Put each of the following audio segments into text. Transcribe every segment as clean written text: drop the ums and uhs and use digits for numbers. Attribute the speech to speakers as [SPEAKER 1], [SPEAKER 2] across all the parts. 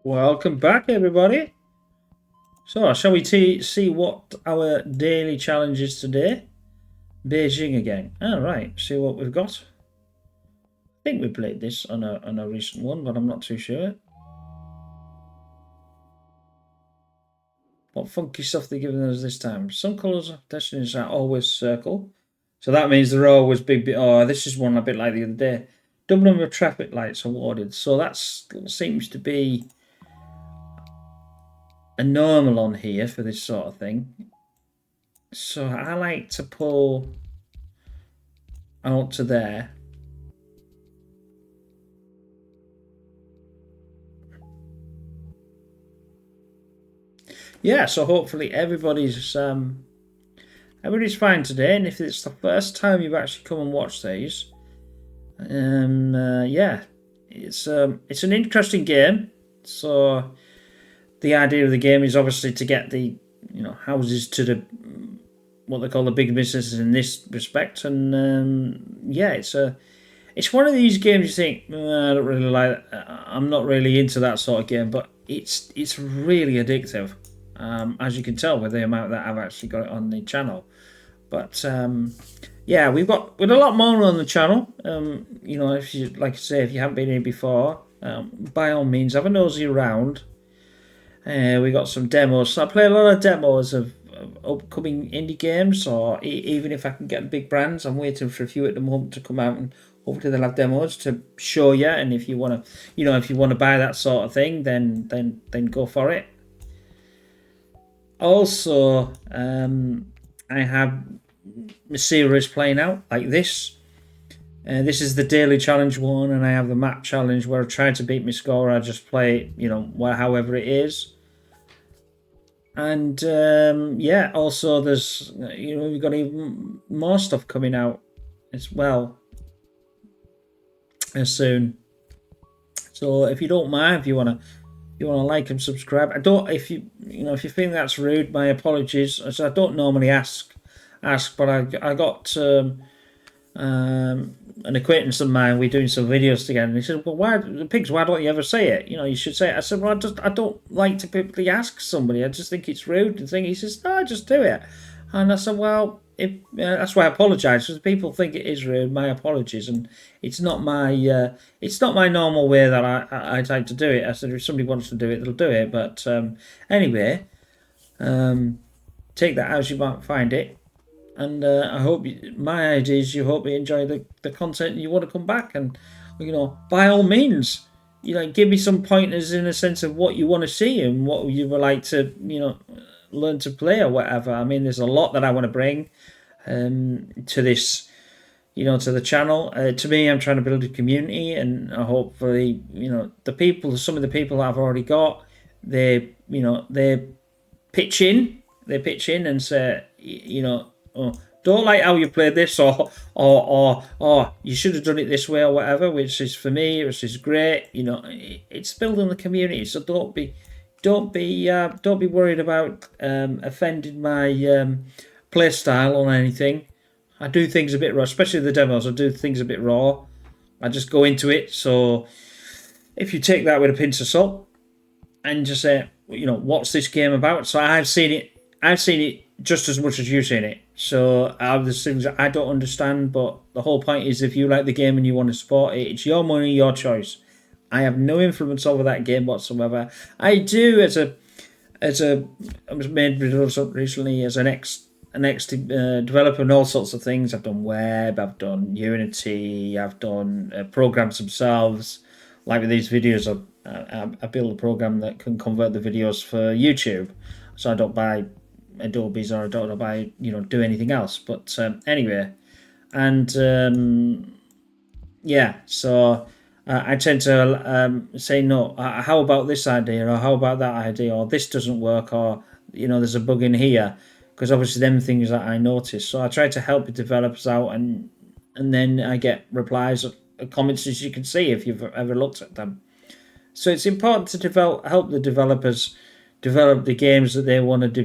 [SPEAKER 1] Welcome back, everybody. So, shall we see what our daily challenge is today? Beijing again. All right, see what we've got. I think we played this on a recent one, but I'm not too sure. What funky stuff they're giving us this time? Some colours of destinies are always circle, so that means they're always big. Oh, this is one a bit like the other day. Double number of traffic lights awarded. So that seems to be a normal on here for this sort of thing. So I like to pull out to there. Yeah, so hopefully everybody's fine today, and if it's the first time you've actually come and watched these, yeah, it's an interesting game. So the idea of the game is obviously to get the houses to the what they call the big businesses in this respect, and yeah, it's one of these games you think I don't really like. I'm not really into that sort of game, but it's really addictive. As you can tell with the amount that I've actually got it on the channel. But yeah, we've a lot more on the channel. If you like I say, if you haven't been here before, by all means have a nosy around. We got some demos. So I play a lot of demos of upcoming indie games, or even if I can get big brands, I'm waiting for a few at the moment to come out, and hopefully they'll have demos to show you. And if you want to, if you want to buy that sort of thing, then go for it. Also, I have a series playing out like this. This is the daily challenge one, and I have the map challenge where I try to beat my score. I just play it, however it is. And yeah, also there's we've got even more stuff coming out as well soon. So if you don't mind, if you wanna like and subscribe. I don't if you think that's rude, my apologies. As I don't normally ask, but I got an acquaintance of mine. We're doing some videos together, and he said, "Well, why don't you ever say it? You should say it." I said, "Well, I don't like to typically ask somebody. I just think it's rude to think." He says, "No, just do it." And I said, "Well, that's why I apologise. Because people think it is rude. My apologies, and it's not my normal way that I like to do it." I said, "If somebody wants to do it, they'll do it." But anyway, take that as you might find it. And I hope my idea is you hope you enjoy the content and you want to come back, and by all means, give me some pointers in a sense of what you want to see and what you would like to learn to play or whatever. I mean, there's a lot that I want to bring to this to the channel. To me, I'm trying to build a community, and hopefully some of the people that I've already got, they pitch in and say don't like how you played this, or you should have done it this way or whatever, which is for me, which is great. It's building the community, so don't be worried about offending my play style or anything. I do things a bit raw, especially the demos. I do things a bit raw. I just go into it. So if you take that with a pinch of salt and just say, what's this game about? So I've seen it just as much as you've seen it. So there's things that I don't understand, but the whole point is if you like the game and you want to support it, it's your money, your choice. I have no influence over that game whatsoever. I do I was made redundant recently as an ex developer and all sorts of things. I've done web, I've done Unity, I've done programs themselves. Like with these videos, I build a program that can convert the videos for YouTube. So I don't buy Adobe's or I don't buy do anything else. But anyway, and yeah, so I tend to say no. How about this idea, or how about that idea, or this doesn't work, or there's a bug in here, because obviously them things that I notice. So I try to help the developers out, and then I get replies or comments, as you can see if you've ever looked at them. So it's important to help the developers develop the games that they want to do.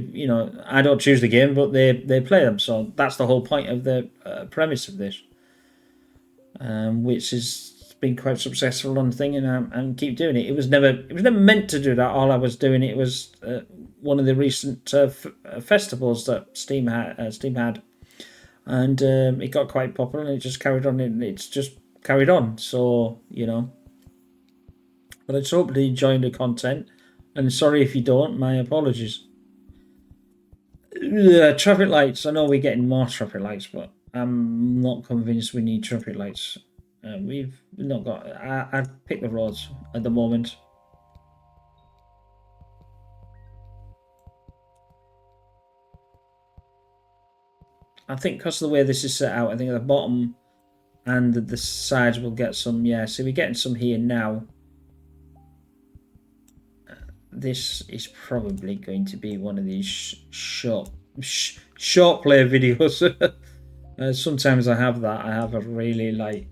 [SPEAKER 1] I don't choose the game, but they play them. So that's the whole point of the premise of this, which is been quite successful on the thing, and keep doing it. It was never meant to do that. All I was doing it was one of the recent festivals that Steam had, and it got quite popular, and it just carried on. It's just carried on. So but I just hope you enjoy the content, and sorry if you don't. My apologies. Traffic lights. I know we're getting more traffic lights, but I'm not convinced we need traffic lights. We've not got. I pick the roads at the moment. I think because of the way this is set out, I think at the bottom and the sides will get some. Yeah, so we're getting some here now. This is probably going to be one of these short play videos. Sometimes I have that. I have a really like,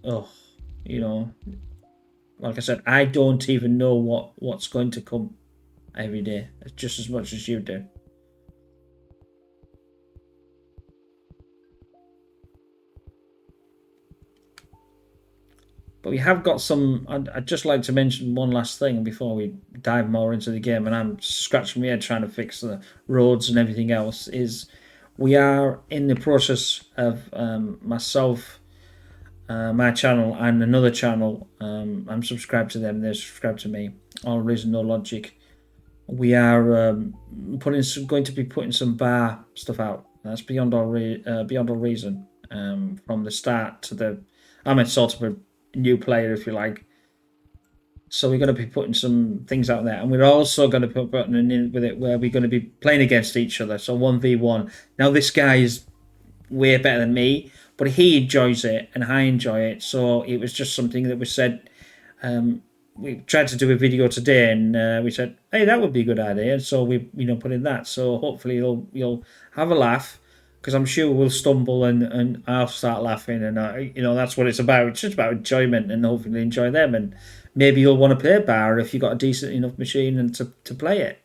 [SPEAKER 1] like I said, I don't even know what's going to come every day, just as much as you do. But we have got some. I'd just like to mention one last thing before we dive more into the game, and I'm scratching my head trying to fix the roads and everything else. Is we are in the process of myself, my channel, and another channel. I'm subscribed to them. They're subscribed to me. All reason, no logic. We are going to be putting some bar stuff out. That's beyond all reason. From the start to the, I'm a sort of a new player, if you like. So we're going to be putting some things out there, and we're also going to put a button in with it where we're going to be playing against each other. So 1v1. Now this guy is way better than me, but he enjoys it and I enjoy it. So it was just something that was said. We tried to do a video today, and we said, "Hey, that would be a good idea." And so we, put in that. So hopefully you'll have a laugh, because I'm sure we'll stumble and I'll start laughing, and that's what it's about. It's just about enjoyment, and hopefully enjoy them, and maybe you'll want to play bar if you've got a decent enough machine and to play it.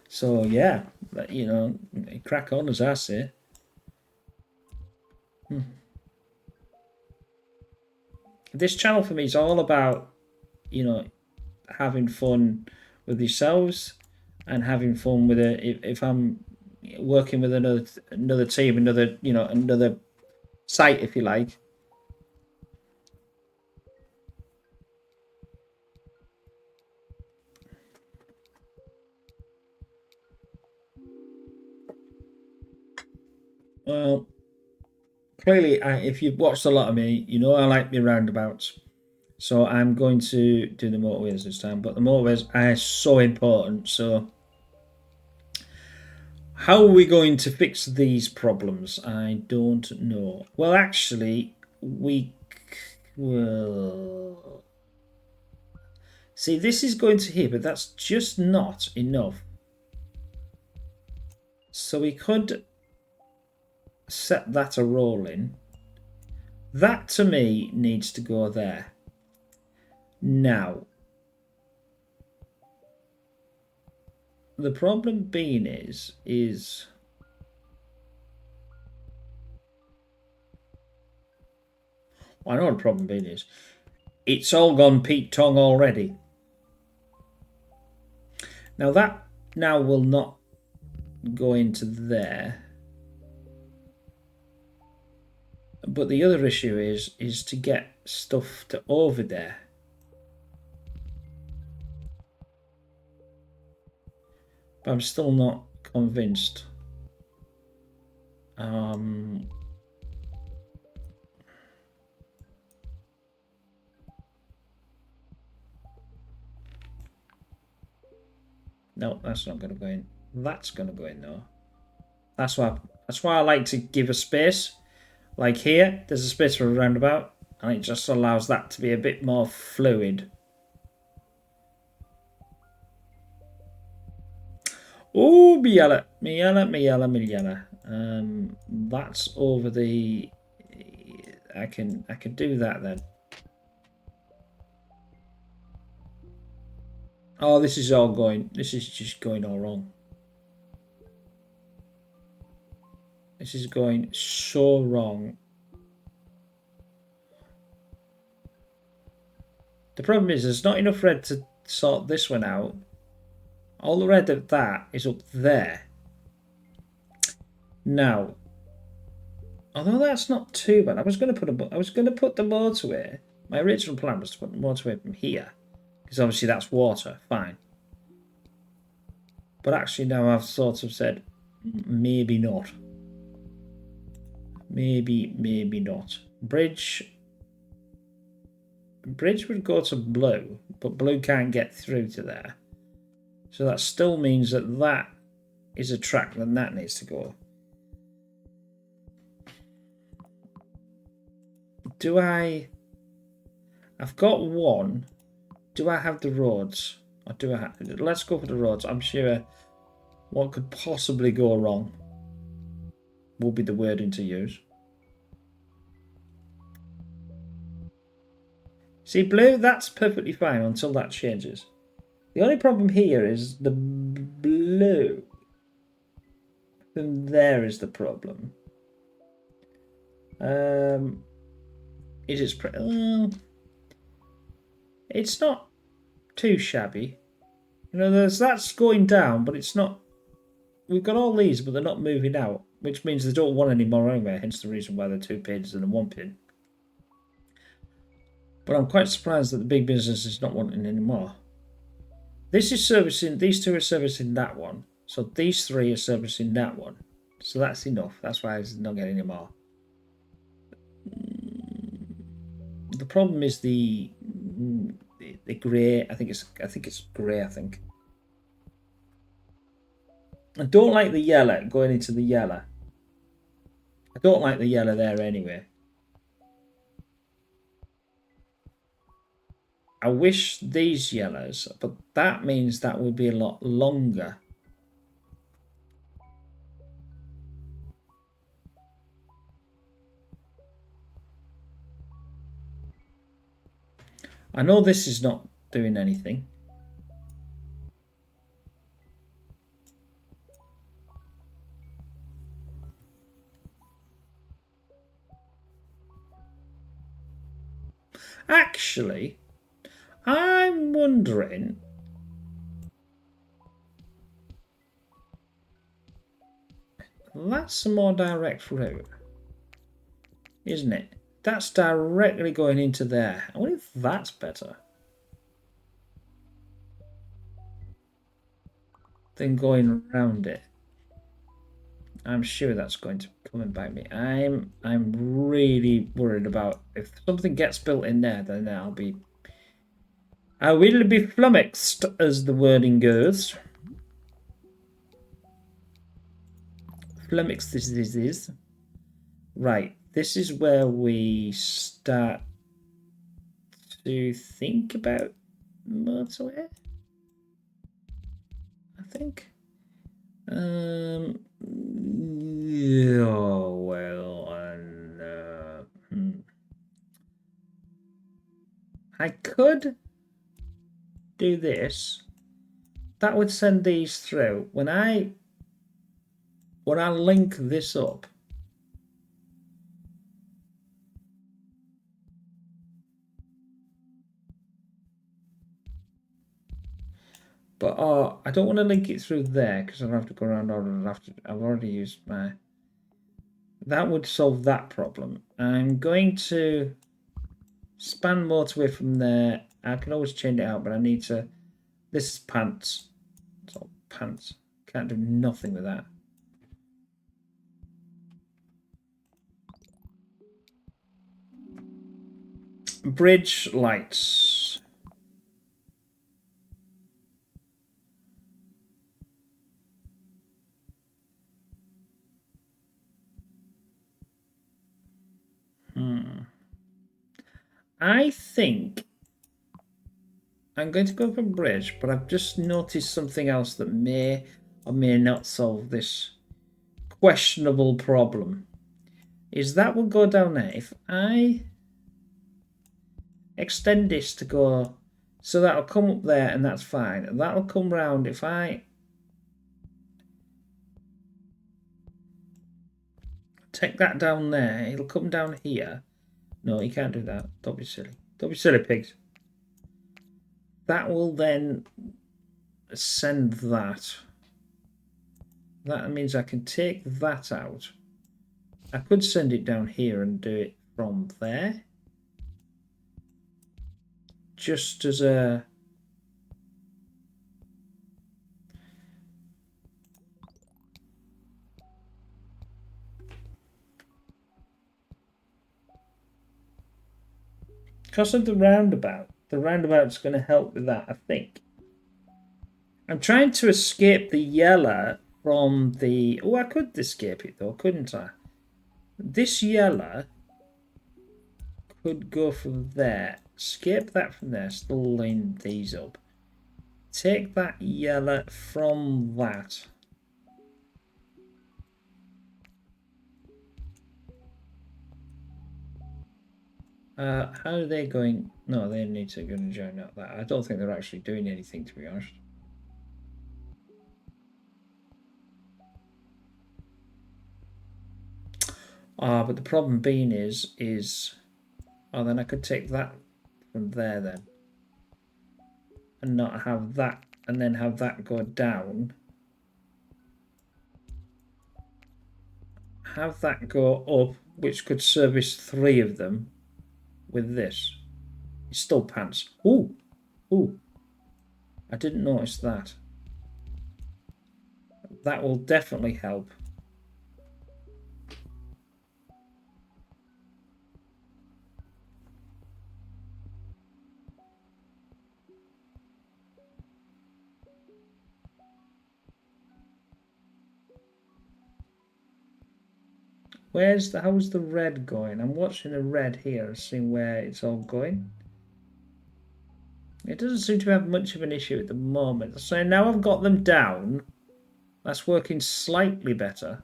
[SPEAKER 1] So yeah, crack on, as I say. This channel for me is all about having fun with yourselves and having fun with it. If I'm working with another team, another site, if you like. Well, clearly, if you've watched a lot of me, I like my roundabouts. So I'm going to do the motorways this time. But the motorways are so important. So how are we going to fix these problems? I don't know. Well, actually, we will. See, this is going to here, but that's just not enough. So we could set that a rolling. That, to me, needs to go there. Now, the problem being is I know what the problem being is. It's all gone Pete Tong already. Now that will not go into there. But the other issue is to get stuff to over there. But I'm still not convinced. No, that's not going to go in. That's going to go in though. That's why I like to give a space. Like here, there's a space for a roundabout, and it just allows that to be a bit more fluid. Oh, Miala. That's over the. I can do that then. Oh, this is all going. This is just going all wrong. This is going so wrong. The problem is there's not enough red to sort this one out. All the red of that is up there. Now, although that's not too bad, I was going to put the motorway. My original plan was to put the motorway from here, because obviously that's water. Fine. But actually now I've sort of said maybe not. Maybe not. Bridge would go to blue, but blue can't get through to there. So that still means that that is a track that needs to go. I've got one. Do I have the roads? Or do I have... Let's go for the roads. I'm sure what could possibly go wrong will be the wording to use. See, blue, that's perfectly fine until that changes. The only problem here is the blue. And there is the problem. It's not too shabby. You know, that's going down, but it's not. We've got all these, but they're not moving out, which means they don't want any more anyway. Hence the reason why they're 2 pins and a 1 pin. But I'm quite surprised that the big business is not wanting any more. This is servicing. These two are servicing that one, so these 3 are servicing that one. So that's enough. That's why it's not getting any more. The problem is the grey. I think it's grey. I don't like the yellow going into the yellow. I don't like the yellow there anyway. I wish these yellows, but that means that will be a lot longer. I know this is not doing anything. Actually, I'm wondering... That's a more direct route, isn't it? That's directly going into there. I wonder if that's better than going around it. I'm sure that's going to come and bite me. I'm really worried about if something gets built in there, then I will be flummoxed, as the wording goes. Flummoxed this is. Right, this is where we start to think about motorway, I think. Oh, well, I could do this. That would send these through. When I link this up, but I don't want to link it through there because I'll have to go around all. I've already used my. That would solve that problem. I'm going to span motorway from there. I can always change it out, but I need to. This is pants. It's all pants. Can't do nothing with that. Bridge lights. I think I'm going to go for bridge, but I've just noticed something else that may or may not solve this questionable problem. Is that will go down there. If I extend this to go, so that'll come up there and that's fine. And that'll come round if I take that down there, it'll come down here. No, you can't do that. Don't be silly. Don't be silly, pigs. That will then send that. That means I can take that out. I could send it down here and do it from there. Just as a... Because of the roundabout. The roundabout's going to help with that, I think. I'm trying to escape the yellow from the... Oh, I could escape it though, couldn't I? This yellow could go from there. Escape that from there. Still line these up. Take that yellow from that. How are they going? No, they need to go and join out that. I don't think they're actually doing anything, to be honest. But the problem being is... Oh, then I could take that from there then. And not have that, and then have that go down. Have that go up, which could service 3 of them with this. It's still pants. Ooh, ooh. I didn't notice that. That will definitely help. How's the red going? I'm watching the red here, seeing where it's all going. It doesn't seem to have much of an issue at the moment. So now I've got them down. That's working slightly better.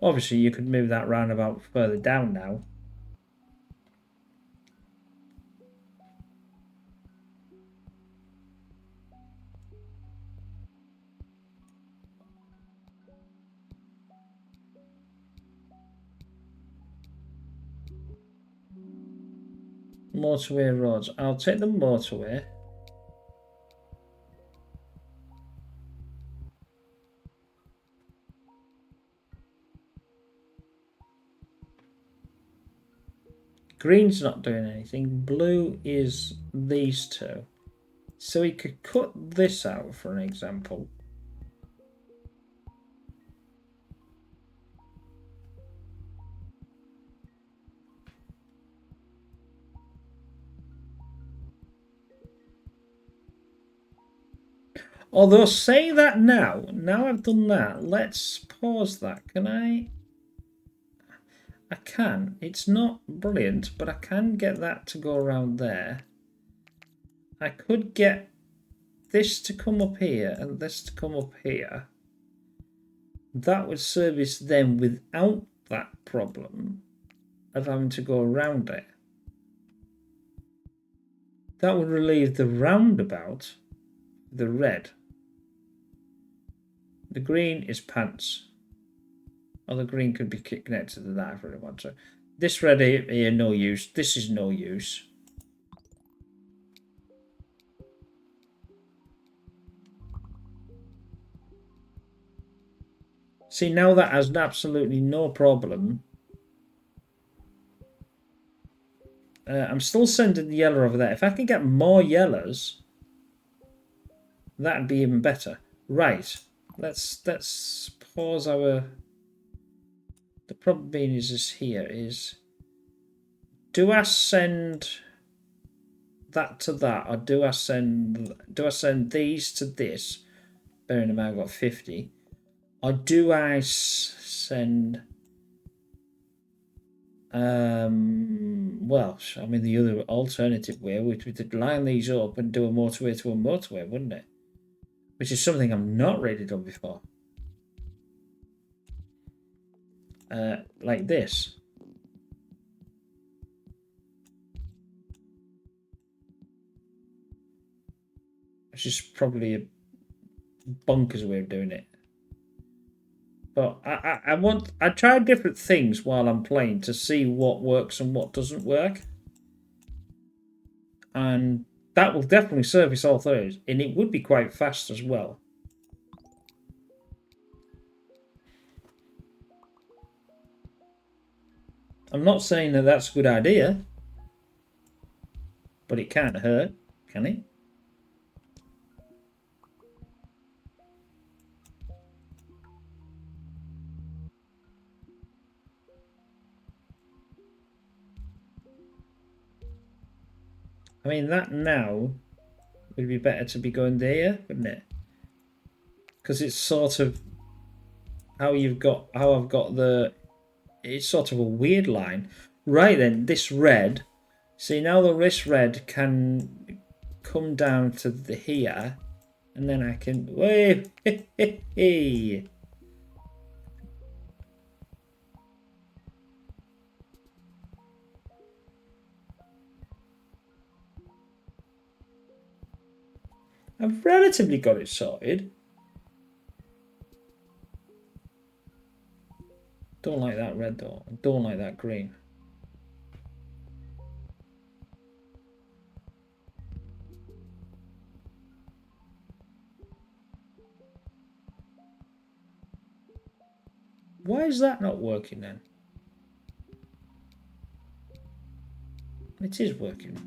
[SPEAKER 1] Obviously, you could move that roundabout further down now. Motorway roads. I'll take the motorway. Green's not doing anything. Blue is these two. So we could cut this out, for an example. Although, say that now I've done that, let's pause that. Can I? I can. It's not brilliant, but I can get that to go around there. I could get this to come up here and this to come up here. That would service them without that problem of having to go around it. That would relieve the roundabout, the red. The green is pants. Or the green could be connected to that if I want to. This red here, no use. This is no use. See, now that has absolutely no problem. I'm still sending the yellow over there. If I can get more yellows, that'd be even better. Right. Let's pause our... The problem being is here is... Do I send that to that, or do I send these to this? Bearing in mind I've got 50. Or do I send... well, I mean, the other alternative way would be to line these up and do a motorway to a motorway, wouldn't it? Which is something I've not really done before. Like this. Which is probably bonkers way of doing it. But I try different things while I'm playing to see what works and what doesn't work. And that will definitely service all those. And it would be quite fast as well. I'm not saying that that's a good idea. But it can't hurt, can it? I mean, that now would be better to be going there, wouldn't it? Because it's sort of how I've got the. It's sort of a weird line. Right then, this red. See, now this red can come down to the here, and then I can. Wait, hey. I've relatively got it sorted. Don't like that red though. I don't like that green. Why is that not working then? It is working.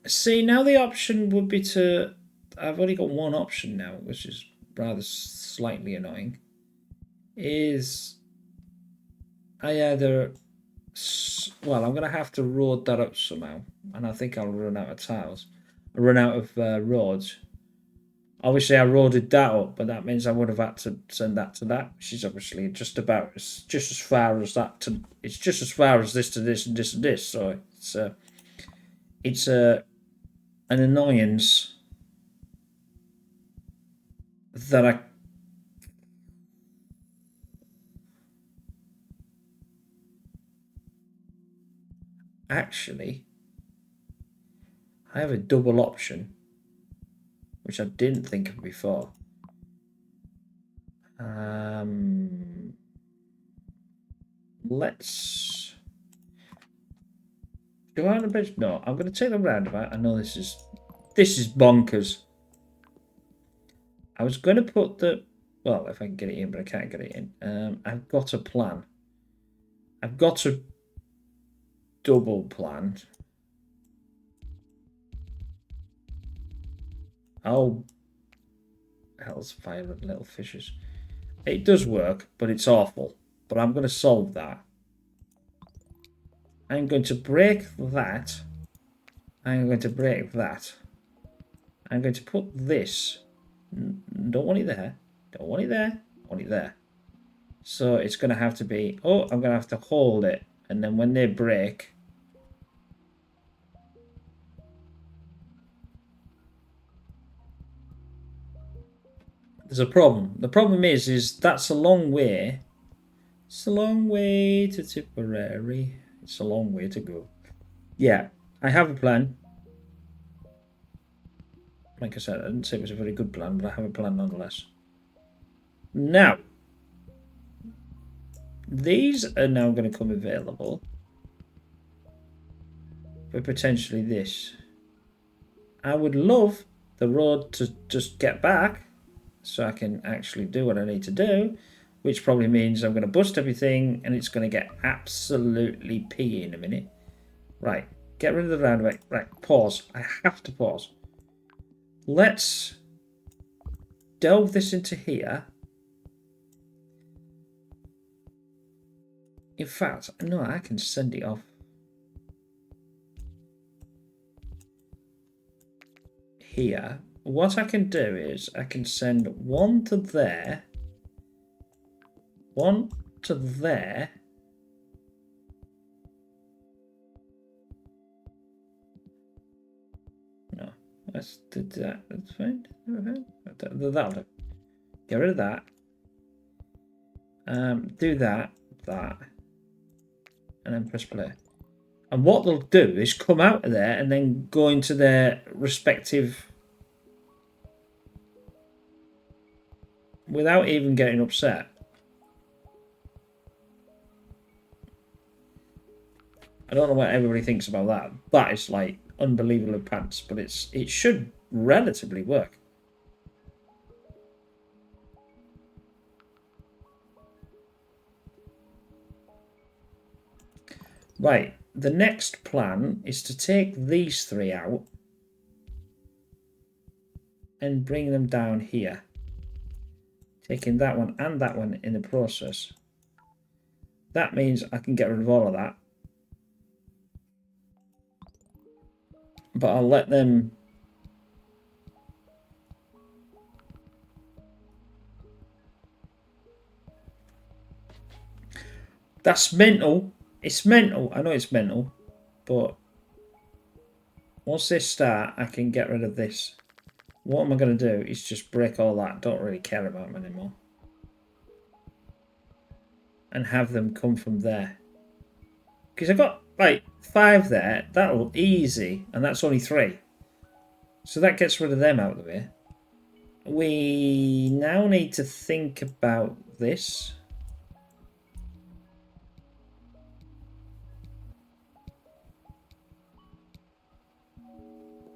[SPEAKER 1] See, now the option would be to. I've only got one option now, which is rather slightly annoying. Is I either. Well, I'm going to have to road that up somehow. And I think I'll run out of tiles. I'll run out of roads. Obviously, I roaded that up, but that means I would have had to send that to that, which is obviously just as far as that to. It's just as far as this to this and this and this. So it's an annoyance that I. Actually, I have a double option, which I didn't think of before. Let's go out a bit. No, I'm going to take the roundabout. I know this is bonkers. I was going to put the well, if I can get it in, but I can't get it in. I've got a plan. I've got a double plan. Oh, hell's fire little fishes. It does work, but it's awful. But I'm going to solve that. I'm going to break that. I'm going to break that. I'm going to put this. Don't want it there. Don't want it there. I want it there. So it's going to have to be. Oh, I'm going to have to hold it. And then when they break. There's a problem. The problem is that's a long way. It's a long way to Tipperary. It's a long way to go. Yeah, I have a plan. Like I said, I didn't say it was a very good plan, but I have a plan nonetheless. Now, these are now going to come available for potentially this. I would love the road to just get back so I can actually do what I need to do, which probably means I'm going to bust everything and it's going to get absolutely pee in a minute. Right, get rid of the roundabout. Right, pause. I have to pause. Let's delve this into here. In fact, no, I can send it off here. What I can do is I can send one to there, one to there, no, let's do that, that's fine, that'll do. Get rid of that, do that, and then press play. And what they'll do is come out of there and then go into their respective without even getting upset. I don't know what everybody thinks about that. That is like unbelievably pants, but it should relatively work. Right, the next plan is to take these three out and bring them down here. Taking that one and that one in the process. That means I can get rid of all of that. But I'll let them... That's mental. It's mental. I know it's mental. But once they start, I can get rid of this. What am I going to do is just break all that. Don't really care about them anymore. And have them come from there. Because I've got like 5 there. That'll easy. And that's only 3. So that gets rid of them out of the way. We now need to think about this.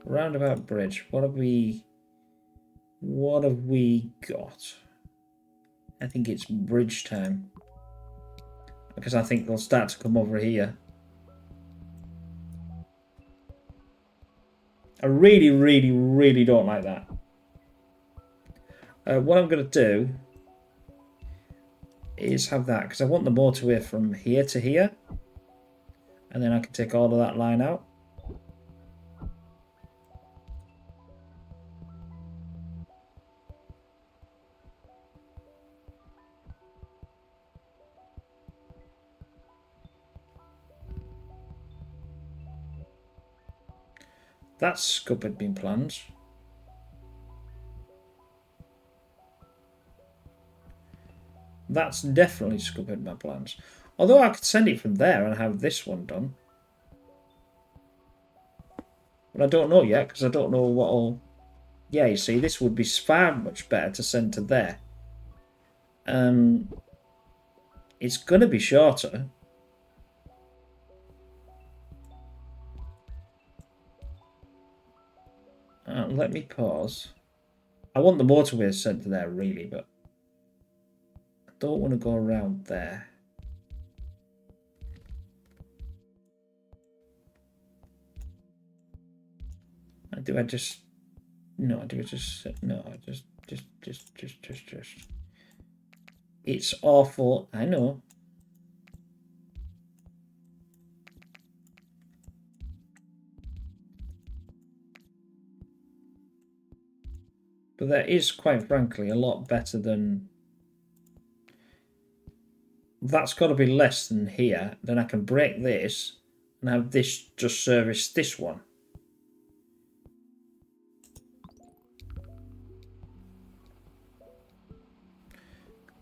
[SPEAKER 1] Roundabout bridge. What have we got? I think it's bridge time. Because I think they'll start to come over here. I really, really, really don't like that. What I'm going to do is have that, because I want the motorway from here to here. And then I can take all of that line out. That's scuppered been plans. That's definitely scuppered my plans. Although I could send it from there and have this one done. But I don't know yet, because I don't know what'll... Yeah, you see, this would be far much better to send to there. It's going to be shorter. Let me pause. I want the motorways sent to there, really, but I don't want to go around there. Do I just... No, do I just... No, just... It's awful. I know. But that is, quite frankly, a lot better than... That's got to be less than here. Then I can break this and have this just service this one.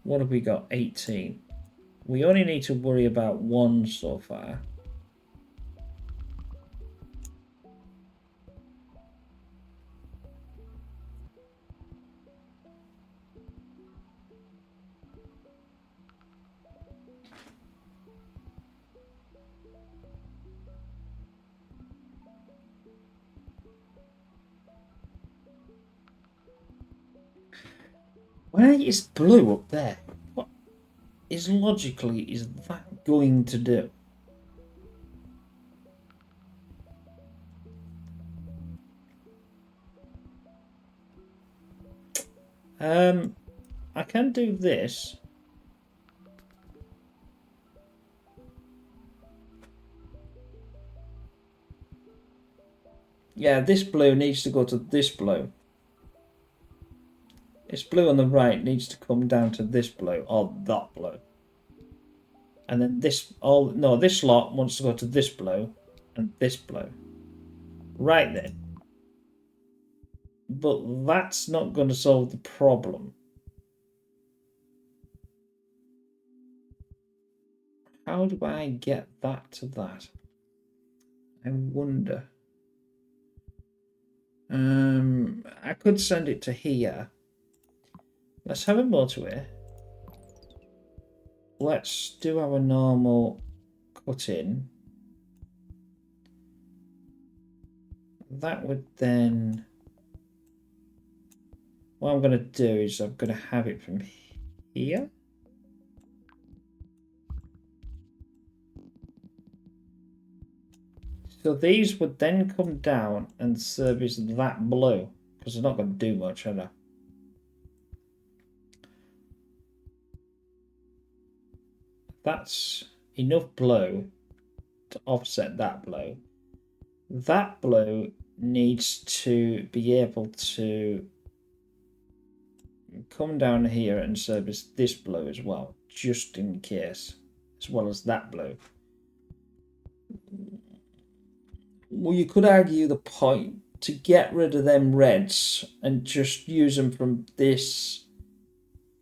[SPEAKER 1] What have we got? 18. We only need to worry about 1 so far. Why is blue up there? What is logically is that going to do? I can do this. Yeah, this blue needs to go to this blue. This blue on the right needs to come down to this blue, or that blue. And then this, this lot wants to go to this blue and this blue. Right then. But that's not going to solve the problem. How do I get that to that? I wonder. I could send it to here. Let's have a motorway. Let's do our normal cut in. That would then... What I'm going to do is I'm going to have it from here. So these would then come down and service that blue, because they're not going to do much, are they? That's enough blue to offset that blue. That blue needs to be able to come down here and service this blue as well, just in case, as well as that blue. Well, you could argue the point to get rid of them reds and just use them from this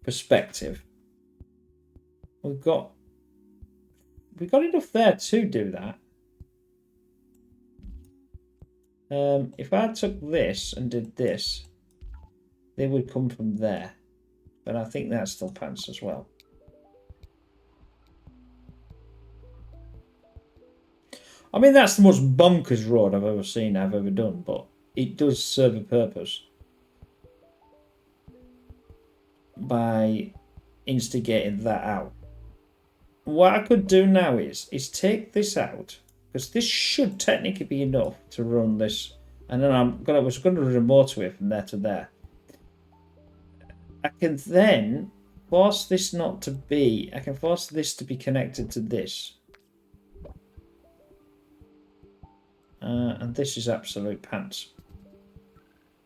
[SPEAKER 1] perspective. We've got enough there to do that. If I took this and did this, they would come from there. But I think that's still pants as well. I mean, that's the most bonkers road I've ever seen, I've ever done, but it does serve a purpose by instigating that out. What I could do now is take this out, because this should technically be enough to run this, and then I was going to run a motorway from there to there. I can then force this not to be, I can force this to be connected to this. And this is absolute pants.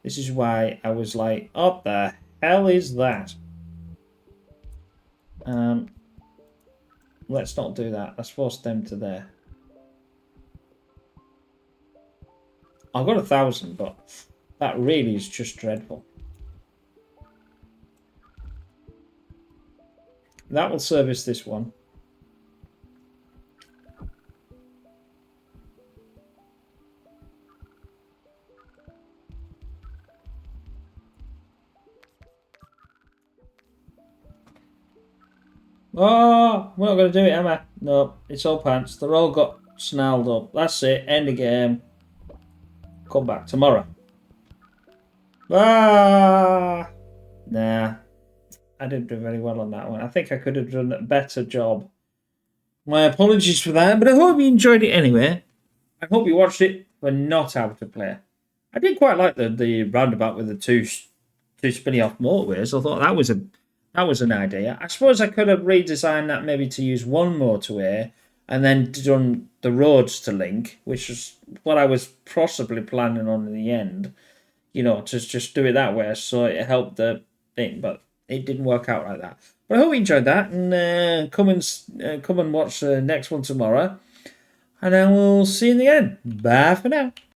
[SPEAKER 1] This is why I was like, what the hell is that? Let's not do that. Let's force them to there. I've got 1,000, but that really is just dreadful. That will service this one. Oh, we're not going to do it, am I? No, it's all pants. They're all got snarled up. That's it. End the game. Come back tomorrow. Ah! Nah. I didn't do very well on that one. I think I could have done a better job. My apologies for that, but I hope you enjoyed it anyway. I hope you watched it for not how to play. I did quite like the roundabout with the two spinny off motorways. I thought that was an idea. I suppose I could have redesigned that maybe to use one motorway and then done the roads to link, which is what I was possibly planning on in the end. You know, to just do it that way so it helped the thing, but it didn't work out like that. But I hope you enjoyed that, and come and watch the next one tomorrow. And I will see you in the end. Bye for now.